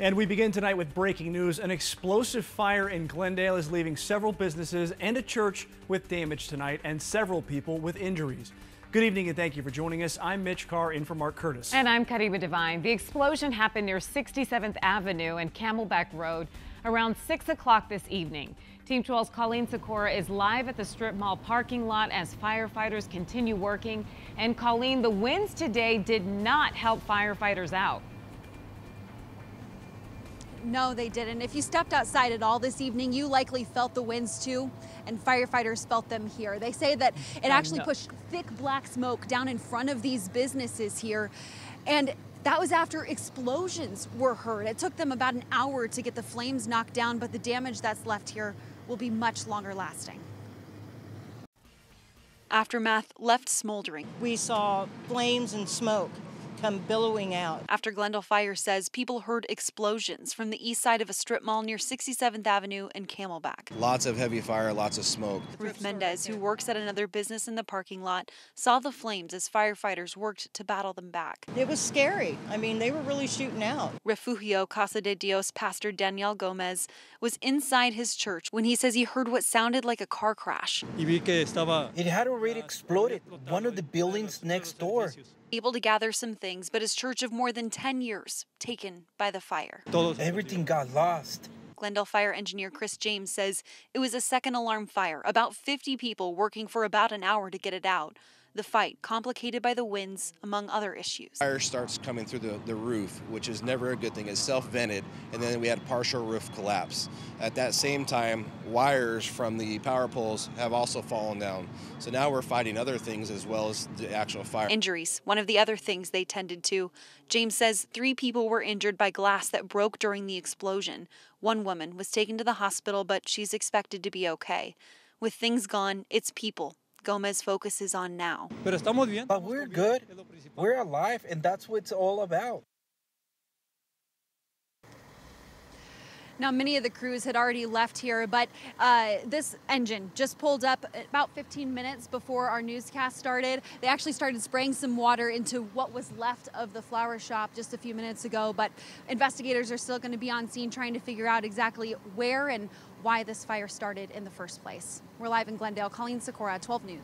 And we begin tonight with breaking news. An explosive fire in Glendale is leaving several businesses and a church with damage tonight and several people with injuries. Good evening and thank you for joining us. I'm Mitch Carr in for Mark Curtis. And I'm Karima Devine. The explosion happened near 67th Avenue and Camelback Road around 6 o'clock this evening. Team 12's Colleen Sikora is live at the strip mall parking lot as firefighters continue working. And Colleen, the winds today did not help firefighters out. No, they didn't. If you stepped outside at all this evening, you likely felt the winds too, and firefighters felt them here. They say that it actually pushed thick black smoke down in front of these businesses here, and that was after explosions were heard. It took them about an hour to get the flames knocked down, but the damage that's left here will be much longer lasting. Aftermath left smoldering. We saw flames and smoke come billowing out. After Glendale Fire says people heard explosions from the east side of a strip mall near 67th Avenue and Camelback. Lots of heavy fire, lots of smoke. Ruth Mendez, who works at another business in the parking lot, saw the flames as firefighters worked to battle them back. It was scary. I mean, they were really shooting out. Refugio Casa de Dios pastor Daniel Gomez was inside his church when he says he heard what sounded like a car crash. It had already exploded, one of the buildings next door. Able to gather some things, but his church of more than 10 years taken by the fire. Everything got lost. Glendale Fire engineer Chris James says it was a second alarm fire, about 50 people working for about an hour to get it out. The fight complicated by the winds, among other issues. Fire starts coming through the roof, which is never a good thing. It's self-vented, and then we had partial roof collapse. At that same time, wires from the power poles have also fallen down. So now we're fighting other things as well as the actual fire. Injuries, one of the other things they tended to. James says 3 people were injured by glass that broke during the explosion. One woman was taken to the hospital, but she's expected to be okay. With things gone, it's people Gomez focuses on now. But we're good. We're alive, and that's what it's all about. Now, many of the crews had already left here, but this engine just pulled up about 15 minutes before our newscast started. They actually started spraying some water into what was left of the flower shop just a few minutes ago, but investigators are still going to be on scene trying to figure out exactly where and why this fire started in the first place. We're live in Glendale. Colleen Sikora, 12 News.